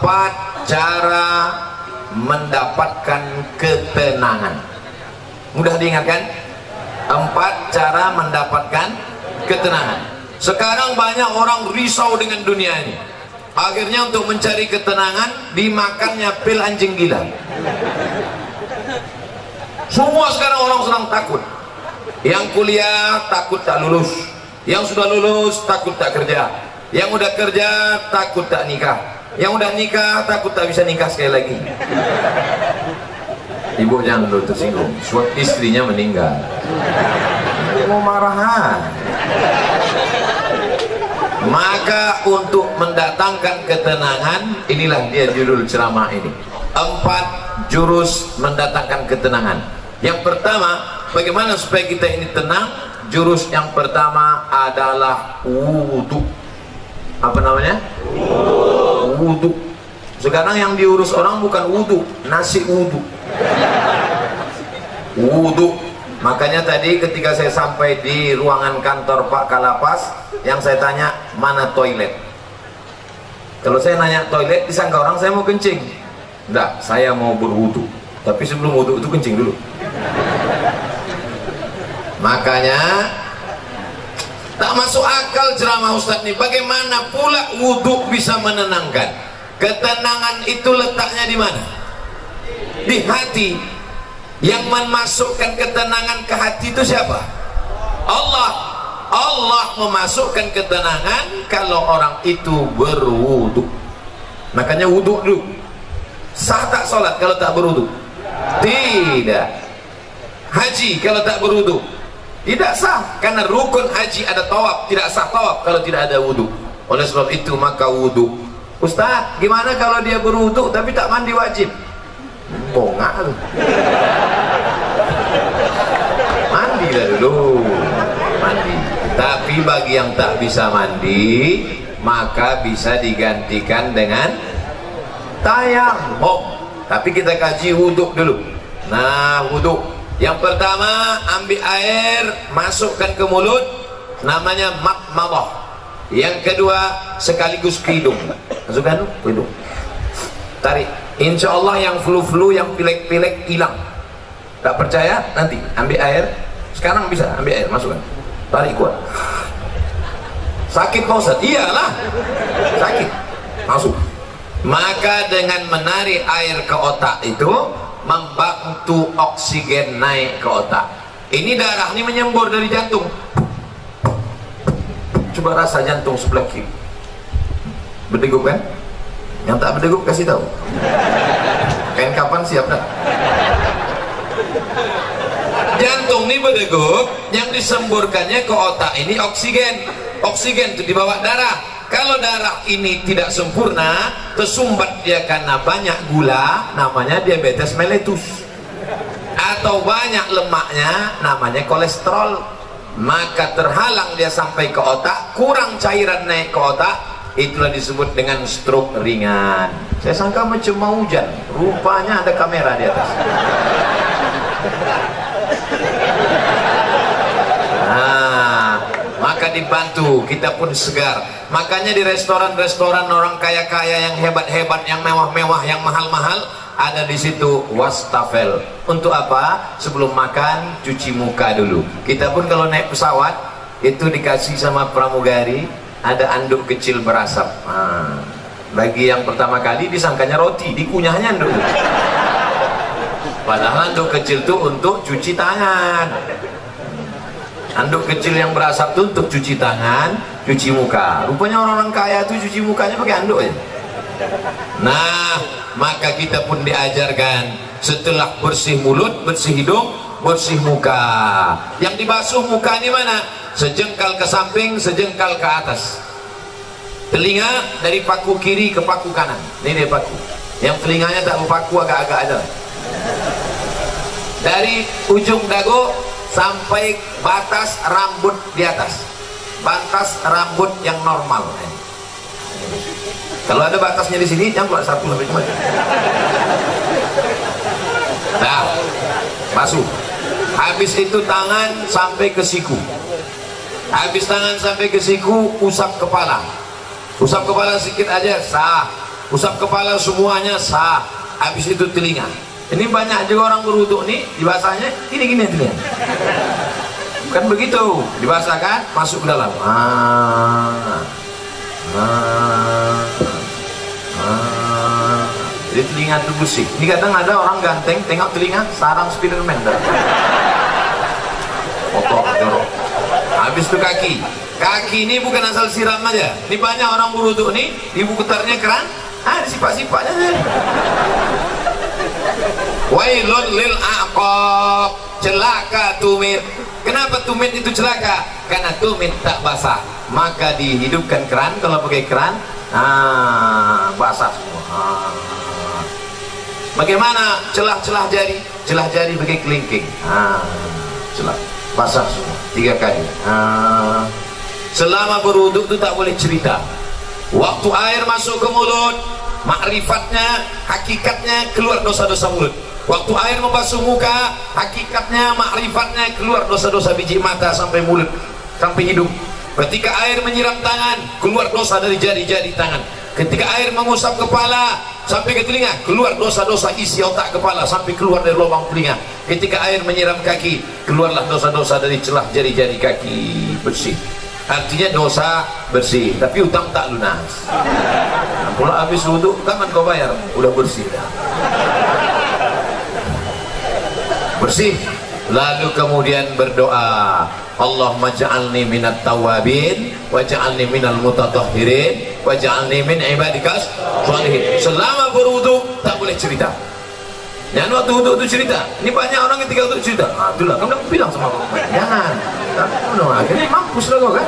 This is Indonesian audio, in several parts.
4 cara mendapatkan ketenangan. Mudah diingatkan? 4 cara mendapatkan ketenangan. Sekarang banyak orang risau dengan dunia ini. Akhirnya untuk mencari ketenangan dimakannya pil anjing gila. Semua sekarang orang sedang takut. Yang kuliah takut tak lulus, yang sudah lulus takut tak kerja, yang udah kerja takut tak nikah, yang udah nikah takut tak bisa nikah sekali lagi. Ibu jangan dulu tersinggung, suami istrinya meninggal. Mau marahan. Maka untuk mendatangkan ketenangan, inilah dia judul ceramah ini. 4 jurus mendatangkan ketenangan. Yang pertama, bagaimana supaya kita ini tenang? Jurus yang pertama adalah wudhu. Apa namanya? Wudhu. Sekarang yang diurus orang bukan wudhu, nasi wudhu. Wudhu. Makanya tadi ketika saya sampai di ruangan kantor Pak Kalapas, yang saya tanya, mana toilet? Kalau saya nanya toilet, disangka orang saya mau kencing. Enggak, saya mau berwudu. Tapi sebelum wudu itu kencing dulu. Makanya tak masuk akal ceramah Ustadz ini. Bagaimana pula wudu bisa menenangkan? Ketenangan itu letaknya di mana? Di hati. Yang memasukkan ketenangan ke hati itu siapa? Allah. Allah memasukkan ketenangan kalau orang itu berwudu. Makanya wudu dulu. Sah tak sholat kalau tak berwudu? Tidak. Haji kalau tak berwudu? Tidak sah, karena rukun haji ada tawaf, tidak sah tawaf kalau tidak ada wudu. Oleh sebab itu maka wudu. Ustaz, gimana kalau dia berwudu tapi tak mandi wajib? Bongak lu. Mandi lah dulu. Mandi. Tapi bagi yang tak bisa mandi, maka bisa digantikan dengan tayamum. Tapi kita kaji wudhu dulu. Nah, wudhu yang pertama, ambil air, masukkan ke mulut, namanya madmadah. Yang kedua, sekaligus ke hidung. Masukkan ke hidung, tarik. Insya Allah yang flu-flu, yang pilek-pilek hilang. Tak percaya? Nanti ambil air. Sekarang bisa ambil air, masukkan, tarik kuat. Sakit Pak Ustaz? Iyalah, sakit. Masuk. Maka dengan menarik air ke otak itu membantu oksigen naik ke otak. Ini darah ini menyembur dari jantung. Coba rasa jantung sebelah kiri. Berdegup kan? Yang tak berdegup kasih tahu. Kain kapan siap dah? Jantung ini berdegup, yang disemburkannya ke otak ini oksigen. Oksigen itu dibawa darah. Kalau darah ini tidak sempurna, tersumbat dia karena banyak gula, namanya diabetes mellitus. Atau banyak lemaknya, namanya kolesterol. Maka terhalang dia sampai ke otak, kurang cairan naik ke otak, itulah disebut dengan stroke ringan. Saya sangka macam mau hujan, rupanya ada kamera di atas. Maka dibantu, kita pun segar. Makanya di restoran-restoran orang kaya-kaya yang hebat-hebat, yang mewah-mewah, yang mahal-mahal, ada di situ wastafel. Untuk apa? Sebelum makan cuci muka dulu. Kita pun kalau naik pesawat itu dikasih sama pramugari ada anduk kecil berasap. Bagi yang pertama kali disangkanya roti, dikunyahnya anduk. Padahal anduk kecil itu untuk cuci tangan. Anduk kecil yang berasap itu untuk cuci tangan, cuci muka. Rupanya orang-orang kaya itu cuci mukanya pakai anduk aja. Nah, maka kita pun diajarkan setelah bersih mulut, bersih hidung, bersih muka. Yang dibasuh muka ini mana? Sejengkal ke samping, sejengkal ke atas. Telinga dari paku kiri ke paku kanan. Ini dia paku. Yang telinganya tak berpaku, agak-agak aja. Dari ujung dagu sampai batas rambut di atas, batas rambut yang normal. Kalau ada batasnya di sini, jangan keluar satu sampai cuma. Nah, basuh. Habis itu tangan sampai ke siku. Habis tangan sampai ke siku, usap kepala. Usap kepala sedikit aja sah. usap kepala semuanya sah. Habis itu telinga. Ini banyak juga orang berwudu nih, dibasahnya gini-gini telinga. Kan begitu, dibasahkan masuk ke dalam. Jadi telinga itu bersih. Ini kadang ada orang ganteng tengok telinga sarang Spiderman. Kotor, jorok. Habis itu kaki. Kaki ini bukan asal siram aja. Ini banyak orang berwudu nih, ibu putarnya keran, disipak-sipaknya aja. Wailun lil aqab, celaka tumit. Kenapa tumit itu celaka? Karena tumit tak basah. Maka dihidupkan keran, kalau pakai keran, basah semua. Bagaimana celah-celah jari? Celah jari pakai kelingking. Celah, basah semua 3 kali. Selama berwudu itu tak boleh cerita. Waktu air masuk ke mulut, makrifatnya, hakikatnya keluar dosa-dosa mulut. Waktu air membasuh muka, hakikatnya, makrifatnya keluar dosa-dosa biji mata sampai mulut, sampai hidung. Ketika air menyiram tangan, keluar dosa dari jari-jari tangan. Ketika air mengusap kepala sampai ke telinga, keluar dosa-dosa isi otak kepala sampai keluar dari lubang telinga. Ketika air menyiram kaki, keluarlah dosa-dosa dari celah jari-jari kaki, bersih. Artinya dosa bersih, tapi utang tak lunas. Pula habis wudu, kapan kau bayar? Udah bersih dah. Bersih. Lalu kemudian berdoa, Allahumma ja'alni minat tawabin waj'alni minal mutatahhirin waj'alni min ibadikas sholihin. Selama berwudu tak boleh cerita. Jangan waktu wudu itu cerita. Ini banyak orang ketika wudu cerita. Itulah kamu bilang sama bapak, jangan. Akhirnya mampus lah kau kan.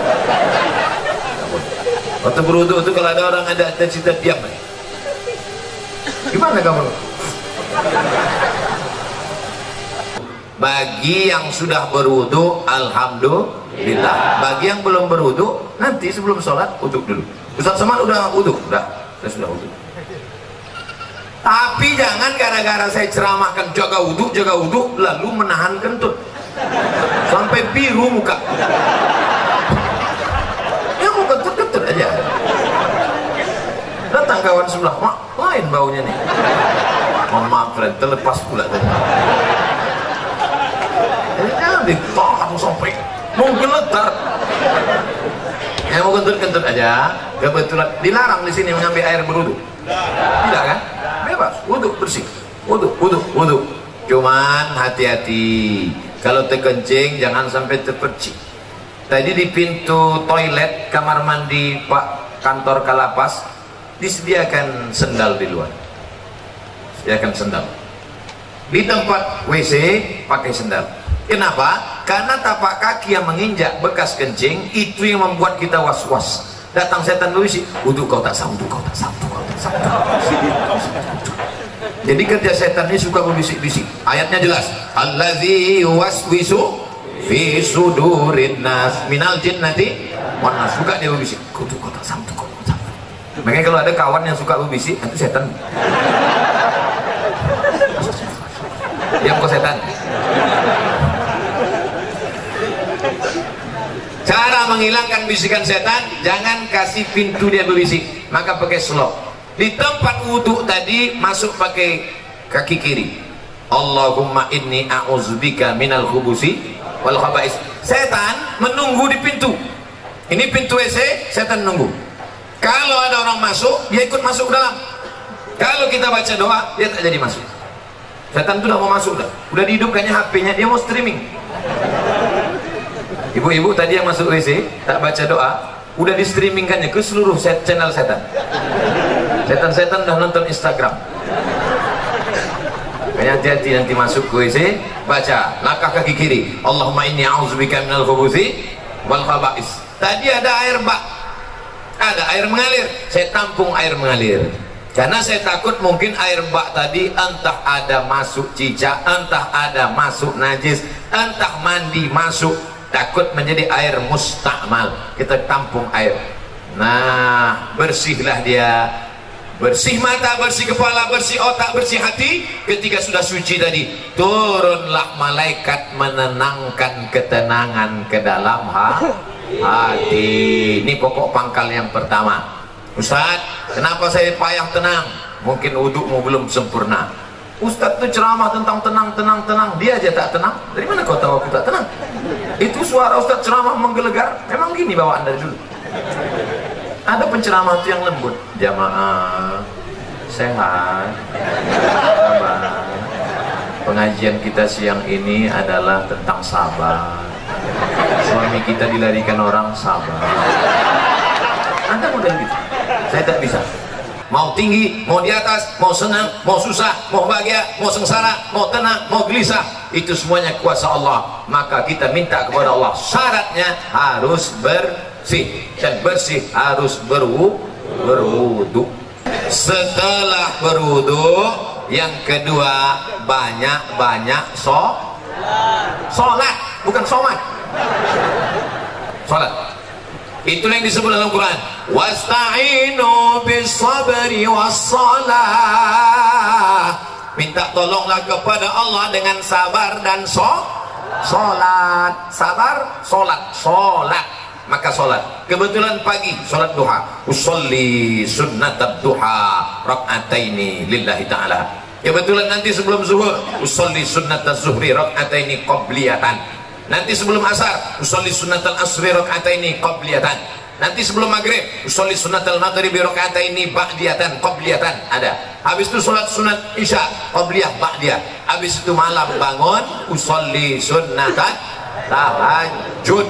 Waktu berwudu itu kalau ada orang ada cerita, diam. Gimana kamu? Bagi yang sudah berwudu, alhamdulillah. Bagi yang belum berwudu, nanti sebelum sholat wudu dulu. Ustaz Samad udah wudu? Udah, saya sudah wudu. Tapi jangan gara-gara saya ceramahkan jaga wudu, lalu menahan kentut sampai biru muka. Ya mau kentut-kentut aja. Datang kawan sebelah, lain baunya nih. Mohon maaf, friend, terlepas pula tadi. Jangan ditahan sampai mungkin letar. Yang mau kentut-kentut aja, kebetulan dilarang di sini mengambil air berwudu. Tidak kan? Bebas, wudu bersih. Wudu. Cuman hati-hati. Kalau terkencing jangan sampai terpercik. Tadi di pintu toilet kamar mandi Pak kantor Kalapas disediakan sendal di luar. Sediakan sendal. Di tempat WC pakai sendal. Kenapa? Karena tapak kaki yang menginjak bekas kencing itu yang membuat kita was-was. Datang setan berisi, wudu kau tak sah, wudu kau tak sah. Jadi kerja setan ini suka berbisik-bisik. Ayatnya jelas, allazi waswisu fi sudurin nas minal jinnati wan nas. Suka dia berbisik, wudu kau tak sah, wudu kau tak sah. Makanya kalau ada kawan yang suka berbisik, itu setan. Diam kau setan. Cara menghilangkan bisikan setan, jangan kasih pintu dia berbisik, maka pakai slop. Di tempat wudhu tadi masuk pakai kaki kiri. Allahumma inni a'udzubika minal khubusi wal khaba'is. Setan menunggu di pintu. Ini pintu WC, setan nunggu. Kalau ada orang masuk, dia ikut masuk ke dalam. Kalau kita baca doa, dia tak jadi masuk. Setan itu udah mau masuk dah. Udah dihidupkannya HP-nya, dia mau streaming. Ibu-ibu tadi yang masuk WC tak baca doa, udah di streamingkannya ke seluruh channel setan. Setan-setan udah nonton Instagram. Hati-hati nanti masuk ke WC, baca langkah kaki kiri, Allahumma inni a'udzubika minal khubuthi wal khaba'is. Tadi ada air bak, ada air mengalir, saya tampung air mengalir. Karena saya takut mungkin air bak tadi entah ada masuk cicak, entah ada masuk najis, entah mandi masuk, takut menjadi air mustakmal. Kita tampung air. Nah, bersihlah dia. Bersih mata, bersih kepala, bersih otak, bersih hati. Ketika sudah suci tadi, turunlah malaikat menenangkan ketenangan ke dalam hati. Ini pokok pangkal yang pertama. Ustaz, kenapa saya payah tenang? Mungkin wudukmu belum sempurna. Ustaz itu ceramah tentang tenang, dia aja tak tenang. Dari mana kau tahu aku tak tenang? Itu suara Ustaz ceramah menggelegar. Memang gini bawaan dari dulu. Ada penceramah itu yang lembut. Jamaah sehat, sabar. Pengajian kita siang ini adalah tentang sabar. Suami kita dilarikan orang, sabar. Anda model gitu. Saya tak bisa. Mau tinggi, mau di atas, mau senang, mau susah, mau bahagia, mau sengsara, mau tenang, mau gelisah, itu semuanya kuasa Allah. Maka kita minta kepada Allah, syaratnya harus bersih, dan bersih harus berwudu. Setelah berwudu, yang kedua banyak-banyak sholat, bukan sholat. Sholat. Itulah yang disebut dalam Quran. Wasta'inu bis-sabri was-shalah. Minta tolonglah kepada Allah dengan sabar dan sholat. Sabar, sholat. Maka sholat. Kebetulan pagi sholat duha. Usolli sunnatab duha rak'ataini lillahi ta'ala. Kebetulan nanti sebelum zuhur usolli sunnatab zuhri rak'ataini qabliyatan. Nanti sebelum asar usolli sunnatal asri rak'ataini qabliyatan. Nanti sebelum maghrib usolli sunnatal maghribi rak'ataini ba'diyatan qabliyatan. Ada. Habis itu sholat sunat isya qabliyah ba'diyah. Habis itu malam bangun usolli sunnatan tahajud.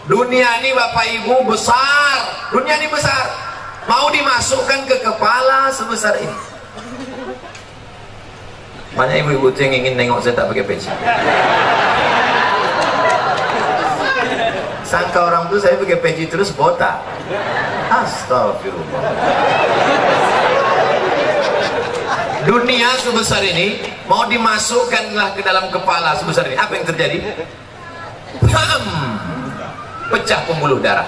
Dunia ini Bapak Ibu besar. Dunia ini besar. Mau dimasukkan ke kepala sebesar ini. Banyak ibu-ibu yang ingin nengok saya tak pakai peci. Sangka orang tuh saya pakai peci terus botak. Astagfirullah. Dunia sebesar ini mau dimasukkanlah ke dalam kepala sebesar ini. Apa yang terjadi? Pecah pembuluh darah.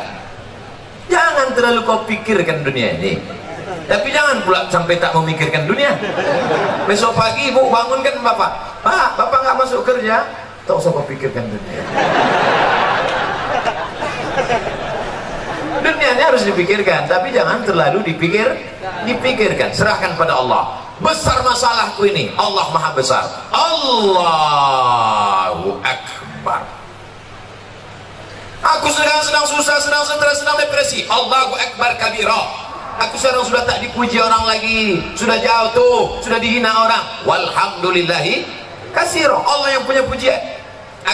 Jangan terlalu kau pikirkan dunia ini, tapi jangan pula sampai tak memikirkan dunia. Besok pagi ibu bangunkan bapak, Pak, bapak nggak masuk kerja, tak usah kau pikirkan dunia. Dunianya harus dipikirkan, tapi jangan terlalu dipikirkan. Serahkan pada Allah. Besar masalahku ini, Allah maha besar. Allahu Akbar. Aku sedang susah, sedang stres, sedang depresi. Allahu Akbar kabira. Aku sekarang sudah tak dipuji orang lagi, sudah jauh tuh, sudah dihina orang. Walhamdulillahi kasiro. Allah yang punya pujian.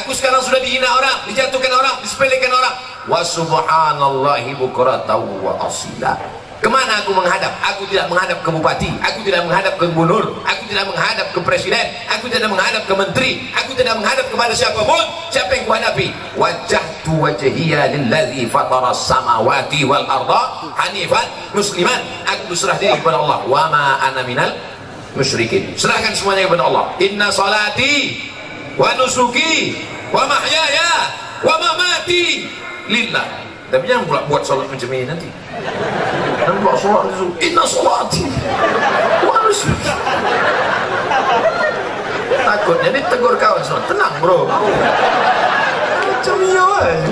Aku sekarang sudah dihina orang, dijatuhkan orang, disepelekan orang. Wa subhanallahi bukratan wa asila. Kemana aku menghadap? Aku tidak menghadap ke bupati, aku tidak menghadap ke gubernur, aku tidak menghadap ke presiden, aku tidak menghadap ke menteri, aku tidak menghadap kepada siapapun. Siapa yang kuhadapi? Wajjahtu wajhiya lillazi fataras samawati wal arda hanifan musliman. Aku berserah diri kepada Allah. Wa ma ana minal musyrikin. Serahkan semuanya kepada Allah. Inna salati wa nusuki wa mahyaya wa mamati lillah. Tapi jangan pula buat salat macam ini nanti. Dan buat salat itu inna salati wa nusuki. Takutnya ditegur kawan semua. Tenang bro. Macam iya aja.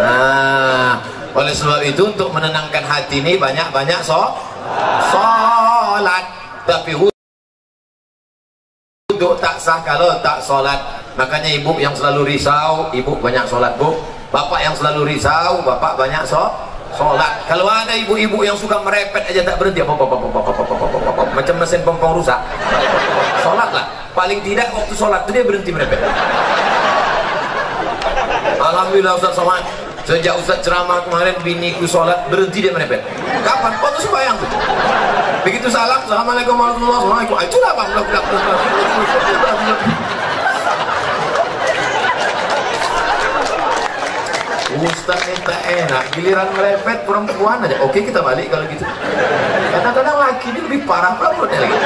Nah, oleh sebab itu untuk menenangkan hati ini banyak-banyak salat. Tapi wudhu tak sah kalau tak salat. Makanya ibu yang selalu risau, ibu banyak salat bu. Bapak yang selalu risau, bapak banyak salat. Kalau ada ibu-ibu yang suka merepet aja tak berhenti, macam mesin pompong rusak, salatlah. Paling tidak waktu salat itu dia berhenti merepet. Alhamdulillah Ustaz Somad, sejak Ustaz ceramah kemarin biniku salat berhenti dia merepet. Kapan? Waktu sembahyang tuh. Begitu salam, assalamualaikum warahmatullahi wabarakatuh. Itulah bang. Ustaz minta enak, giliran merepet perempuan aja. Oke kita balik kalau gitu. Kadang-kadang laki ini lebih parah perempuannya lagi.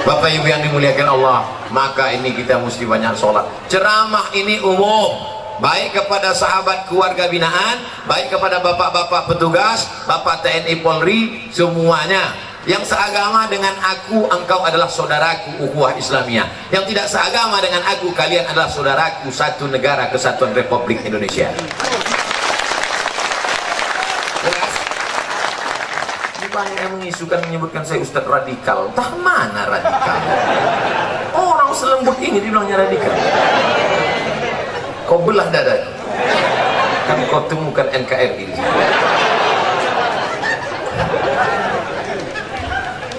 Bapak Ibu yang dimuliakan Allah, maka ini kita mesti banyak sholat. Ceramah ini umum, baik kepada sahabat keluarga binaan, baik kepada bapak-bapak petugas, bapak TNI Polri, semuanya. Yang seagama dengan aku, engkau adalah saudaraku, ukhuwah Islamiyah. Yang tidak seagama dengan aku, kalian adalah saudaraku, satu negara kesatuan Republik Indonesia. Jelas? Ini banyak yang mengisukan, menyebutkan saya Ustadz radikal. Entah mana radikal? Orang selembut ini dibilangnya radikal. Kau belah dada, kan kau temukan NKRI.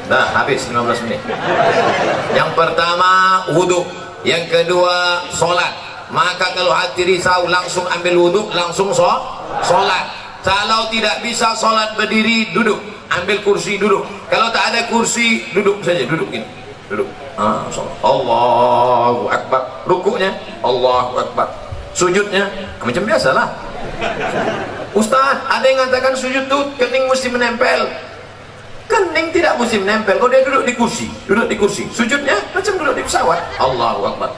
Nah, habis 15 menit. Yang pertama wudhu, yang kedua sholat. Maka kalau hati risau langsung ambil wudhu, langsung sholat. Kalau tidak bisa sholat berdiri, duduk, ambil kursi, duduk. Kalau tak ada kursi, duduk saja, duduk ini, duduk. Sholat. Allahu Akbar. Rukuknya Allahu Akbar. Sujudnya macam biasalah. Ustaz, ada yang mengatakan sujud tuh kening mesti menempel. Kening tidak mesti menempel. Kalau dia duduk di kursi, duduk di kursi. Sujudnya macam duduk di pesawat. Allahu Akbar.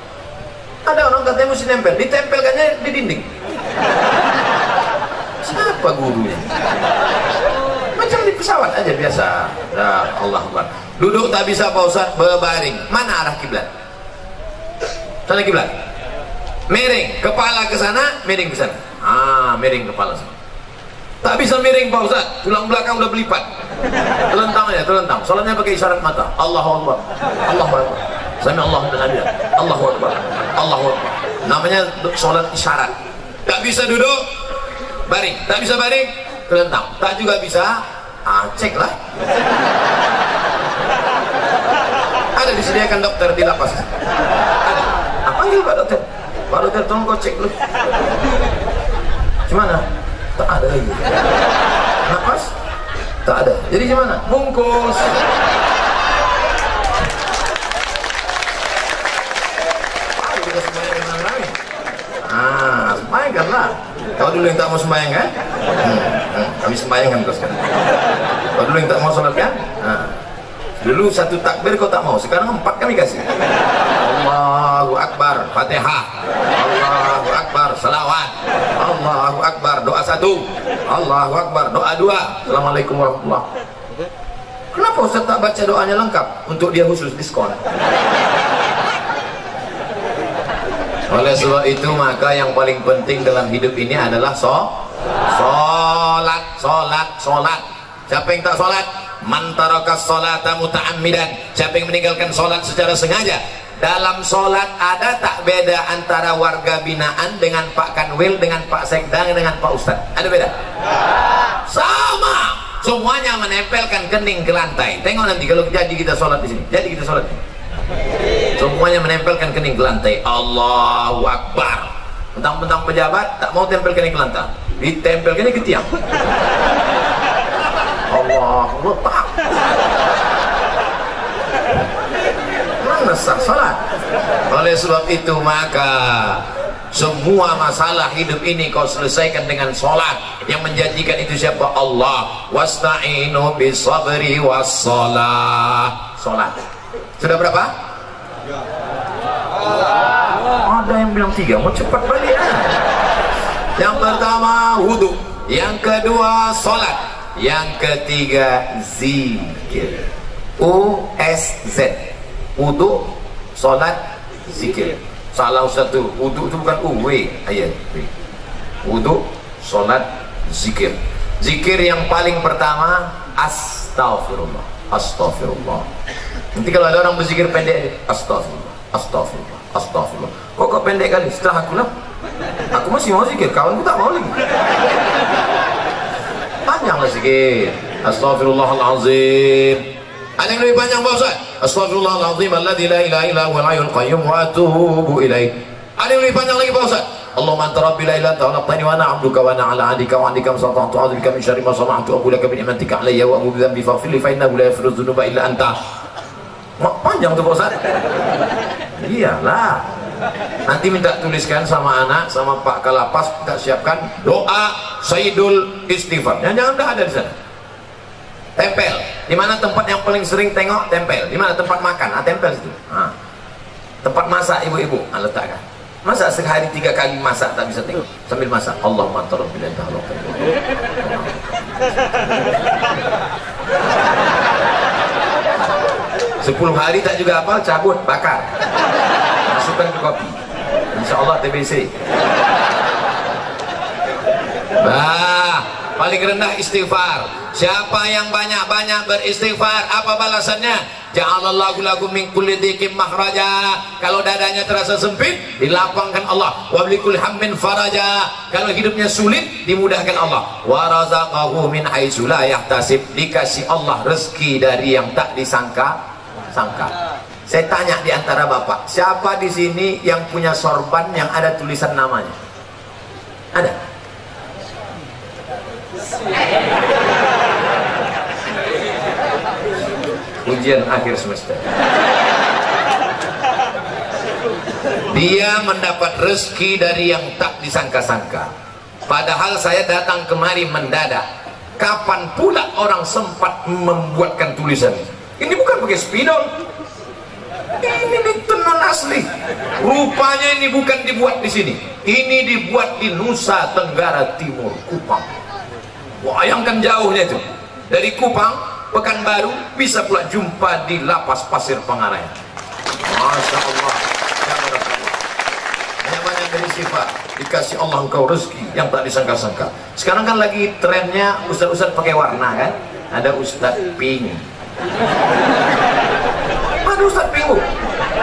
Ada orang katanya mesti nempel, ditempelkannya di dinding. Siapa gurunya? Macam di pesawat aja biasa. Ya, Allah Akbar. Duduk tak bisa Pak Ustaz, berbaring. Mana arah kiblat? Sana kiblat. Miring kepala ke sana, miring ke sana. Miring kepala sana. Tak bisa miring Pak Ustaz, tulang belakang udah berlipat. Telentang aja, telentang. Soalnya pakai isyarat mata. Allahu Akbar. Allahu Akbar. Sami Allahu liman hamidah. Allahu Akbar. Allahu Akbar. Namanya sholat isyarat. Tak bisa duduk, baring. Tak bisa baring, telentang. Tak juga bisa, cek lah. Ada disediakan dokter di lapas. Ada. Panggil Pak Dokter. Pak Dokter, tolong kau cek dulu. Gimana? Tak ada lagi. Napas? Tak ada. Jadi gimana? Bungkus. Ayo kita sembahyang dengan rame. Sembahyangkan lah. Kau dulu yang tak mau sembahyang kan? Kami sembahyangkan kau sekarang. Kau dulu yang tak mau sholat kan? Dulu satu takbir kau tak mau, sekarang 4 kami kasih. Allahu Akbar, Fatihah. Allahu Akbar, salawat. Allahu Akbar, doa 1. Allahu Akbar, doa 2. Assalamualaikum warahmatullahi wabarakatuh. Kenapa Ustaz tak baca doanya lengkap? Untuk dia khusus diskon. Oleh sebab itu maka yang paling penting dalam hidup ini adalah sholat. Siapa yang tak sholat? Man tarakas sholata muta'ammidan. Siapa yang meninggalkan sholat secara sengaja? Dalam sholat ada tak beda antara warga binaan dengan Pak Kanwil, dengan Pak Sekda, dengan Pak Ustadz? Ada beda? Sama. Semuanya menempelkan kening ke lantai. Tengok nanti kalau jadi kita sholat di sini. Jadi kita sholat. Semuanya menempelkan kening ke lantai. Allahu Akbar. Mentang-mentang pejabat tak mau tempel kening ke lantai. Ditempel kening ke tiang. Allah letak. Mana sah salat? Oleh sebab itu maka semua masalah hidup ini kau selesaikan dengan sholat. Yang menjanjikan itu siapa? Allah. Wasta'inu bisabri wassalah. Sholat. Sudah berapa? Ada yang bilang 3. Mau cepat balik. Yang pertama wudhu, yang kedua sholat, yang ketiga zikir. USZ. Wudhu, sholat, zikir. Salah satu, wudhu itu bukan W ayat. Wudhu, sholat, zikir. Zikir yang paling pertama astaghfirullah. Astaghfirullah. Nanti kalau ada orang berzikir pendek, astaghfirullah, astaghfirullah, astaghfirullah. Kok pendek kali? Setelah aku lah, aku masih mau zikir, kawanku tak mau lagi. Panjanglah zikir. Astaghfirullahalazim. Ada yang lebih panjang Pak Ustaz? Astaghfirullahalazim alladzi la ilaha illa huwal hayyul qayyum wa atubu ilaih. Ada yang lebih panjang lagi Pak Ustaz? Allahumma anta rabbi la ilaha illa anta khalaqtani wa ana 'abduka wa ana 'ala 'ahdika wa 'adika masata'tu a'udzubika min syarri ma sana'tu wa aqulu laka bi ni'matika 'alayya wa a'udzu bi faghfir li fa innahu la yaghfiru dzunuba illa anta. Panjang tuh Pak Ustaz. Iyalah. Nanti minta tuliskan sama anak, sama Pak Kalapas, kita siapkan doa Sayyidul Istighfar. Jangan dah ada di sana. Tempel. Di mana tempat yang paling sering tengok? Tempel. Di mana tempat makan? Tempel situ. Tempat masak ibu-ibu, letakkan. Masa sehari 3 kali masak tak bisa tengok sambil masak. Allahumma anta rabbil anta khalaqtani. 10 hari tak juga hafal, cabut, bakar, masukkan ke kopi, insyaallah TBC. Nah, paling rendah istighfar. Siapa yang banyak-banyak beristighfar, apa balasannya? Ja'alallahu lakum min kulli dhiqin makhraja. Kalau dadanya terasa sempit, dilapangkan Allah. Wa bikulli hammin faraja. Kalau hidupnya sulit, dimudahkan Allah. Wa razaqahu min haitsu la yahtasib. Dikasih Allah rezeki dari yang tak disangka-sangka. Saya tanya di antara bapak, siapa di sini yang punya sorban yang ada tulisan namanya? Ada? Ujian akhir semester. Dia mendapat rezeki dari yang tak disangka-sangka. Padahal saya datang kemari mendadak. Kapan pula orang sempat membuatkan tulisan? Ini bukan pakai spidol. Ini tenan asli. Rupanya ini bukan dibuat di sini. Ini dibuat di Nusa Tenggara Timur, Kupang. Bayangkan jauhnya itu. Dari Kupang, Pekanbaru, bisa pula jumpa di Lapas Pasir Pangarayan. Masya Allah. Banyak-banyak dari sifat. Dikasih Allah engkau rezeki yang tak disangka-sangka. Sekarang kan lagi trennya ustaz-ustaz pakai warna kan. Ada Ustaz Pink. Ada Ustaz Pink.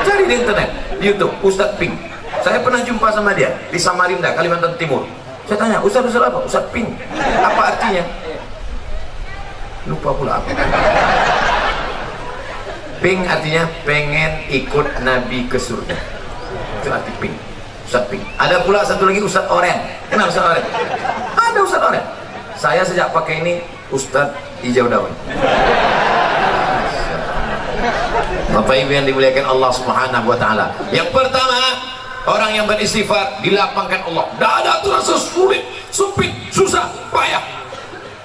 Cari di internet, di YouTube, Ustaz Pink. Saya pernah jumpa sama dia di Samarinda, Kalimantan Timur. Saya tanya, Ustaz apa? Ustaz Pink. Apa artinya? Lupa pula apa. Pink artinya pengen ikut Nabi ke surga. Itu arti Pink. Ustaz Pink. Ada pula satu lagi Ustaz Oren. Kenal Ustaz Oren? Ada Ustaz Oren. Saya sejak pakai ini Ustaz hijau daun. Bapak Ibu yang dimuliakan Allah Subhanahu wa taala. Yang pertama, orang yang beristighfar dilapangkan Allah. Dada terasa sulit, sempit, susah, payah.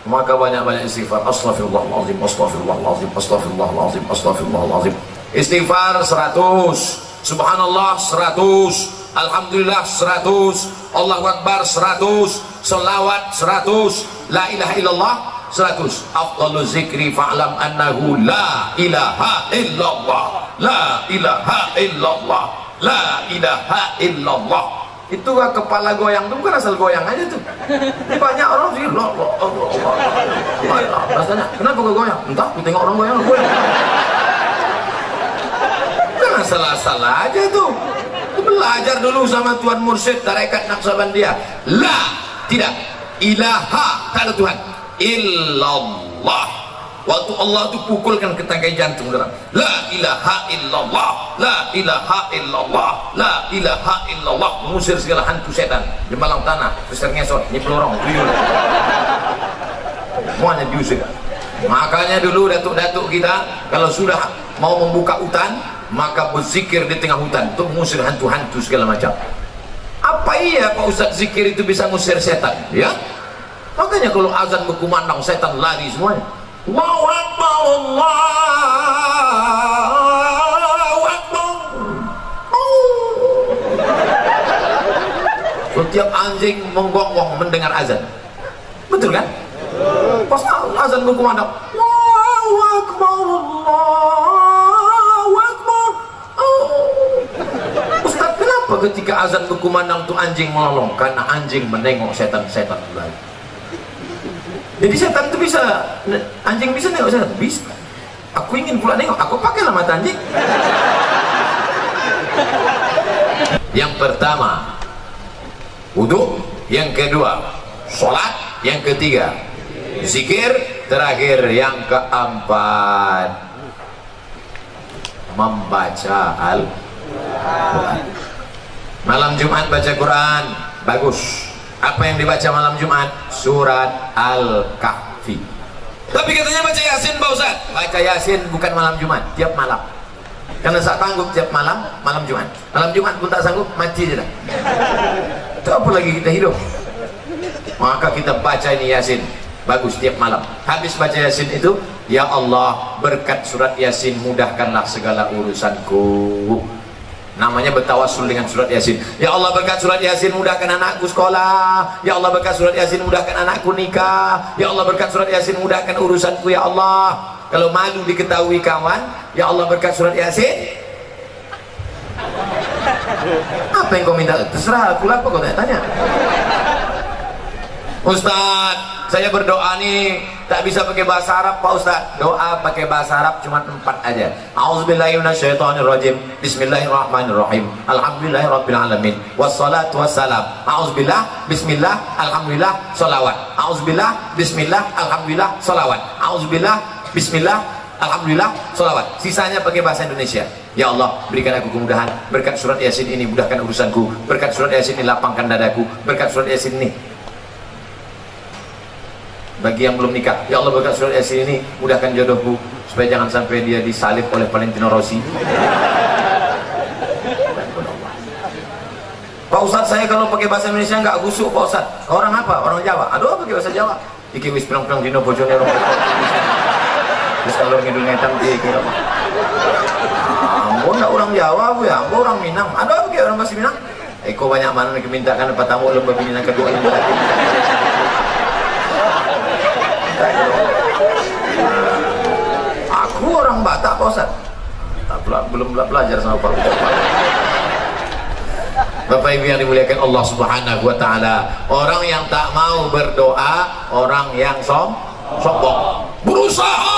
Maka banyak-banyak istighfar. Astaghfirullahaladzim, astaghfirullahaladzim, astaghfirullahaladzim, astaghfirullahaladzim. Istighfar 100, subhanallah 100, alhamdulillah 100, Allahu Akbar 100, selawat 100, la ilaha illallah 100. Afdalu zikri fa'lam annahu la ilaha illallah, la ilaha illallah, la ilaha illallah. Itu kepala goyang itu bukan asal goyang aja tuh. Banyak orang sih loh, rasanya kenapa gue goyang? Entah, gue tengok orang goyang. Jangan salah-salah aja tuh. Belajar dulu sama Tuan Mursyid Tarekat Naqsabandiyah. La, tidak, ilaha, tak ada Tuhan, illallah. Waktu Allah itu pukulkan ke tangkai jantung orang. La ilaha illallah, la ilaha illallah, la ilaha illallah. Mengusir segala hantu setan di malam tanah, besar ngesot, nyepelorong, tuyul, semuanya diusir. Makanya dulu datuk-datuk kita kalau sudah mau membuka hutan, maka berzikir di tengah hutan untuk mengusir hantu-hantu segala macam. Apa iya Pak Ustaz zikir itu bisa mengusir setan? Ya, makanya kalau azan berkumandang setan lari semuanya. Allahu Akbar, Allahu Akbar. Setiap anjing menggonggong mendengar azan. Betul kan? Pas azan berkumandang, Allahu Akbar, Allahu Akbar. Ustaz, kenapa ketika azan berkumandang itu anjing melolong? Karena anjing menengok setan-setan lain. Jadi setan itu bisa, anjing bisa nengok setan? Bisa. Aku ingin pula nengok, aku pakailah mata anjing. Yang pertama, wudu. Yang kedua, sholat. Yang ketiga, zikir. Terakhir, yang keempat, membaca Al-Quran. Malam Jumat baca Quran, bagus. Apa yang dibaca malam Jumat? Surat Al-Kahfi. Tapi katanya baca Yasin Pak Ustaz. Baca Yasin bukan malam Jumat, tiap malam. Karena tak sanggup tiap malam, malam Jumat. Malam Jumat pun tak sanggup, mati je dah. Itu apa lagi kita hidup? Maka kita baca ini Yasin, bagus tiap malam. Habis baca Yasin itu, ya Allah berkat surat Yasin mudahkanlah segala urusanku. Namanya bertawassul dengan surat Yasin. Ya Allah berkat surat Yasin mudahkan anakku sekolah. Ya Allah berkat surat Yasin mudahkan anakku nikah. Ya Allah berkat surat Yasin mudahkan urusanku ya Allah. Kalau malu diketahui kawan, ya Allah berkat surat Yasin. Apa yang kau minta? Terserah aku lah, apa kau tanya. Ustaz, saya berdoa nih tak bisa pakai bahasa Arab Pak Ustaz. Doa pakai bahasa Arab cuma 4 aja. A'udzubillahi minasyaitonirrajim. Bismillahirrahmanirrahim. Alhamdulillahirabbil alamin. Wassalatu wassalam. A'udzubillah, bismillah, alhamdulillah, sholawat. A'udzubillah, bismillah, alhamdulillah, sholawat. A'udzubillah, bismillah, alhamdulillah, sholawat. Sisanya pakai bahasa Indonesia. Ya Allah, berikan aku kemudahan. Berkat surat Yasin ini mudahkan urusanku. Berkat surat Yasin ini lapangkan dadaku. Berkat surat Yasin ini, bagi yang belum nikah, ya Allah berkat surat Yasin ini mudahkan jodohku supaya jangan sampai dia disalib oleh Valentino Rossi. Pak Ustaz, saya kalau pakai bahasa Indonesia nggak gusuk Pak Ustaz. Orang apa? Orang Jawa. Aduh, pakai bahasa Jawa. Iki wis pirang-pirang dino bojone rong. Terus kalau ngidul ngetan iki apa? Ampun, orang Jawa bu ya, ampun orang Minang. Aduh, pakai orang bahasa Minang. Eko banyak mana yang mintakan apa tamu lembah Minang kedua ini. Aku orang Batak Pak Ustaz. Belum belajar sama Pak Ustaz. Bapak Ibu yang dimuliakan Allah Subhanahu wa taala, orang yang tak mau berdoa, orang yang sombong. Berusaha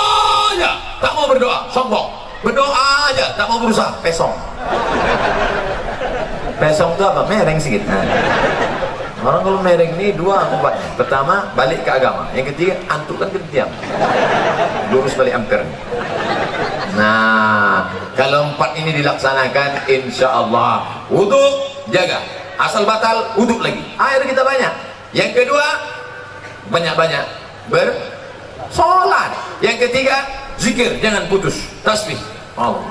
aja tak mau berdoa, sombong. Berdoa aja tak mau berusaha, pesong. Pesong itu apa? Mereng sedikit. Orang kalau mereng ini 2 obatnya. Pertama, balik ke agama. Yang ketiga, antukkan ke diam. Lurus balik ampere. Nah, kalau 4 ini dilaksanakan, insya Allah wudu jaga. Asal batal, wudu lagi. Air kita banyak. Yang kedua, banyak-banyak bersolat. Yang ketiga, zikir, jangan putus. Tasbih. Allah.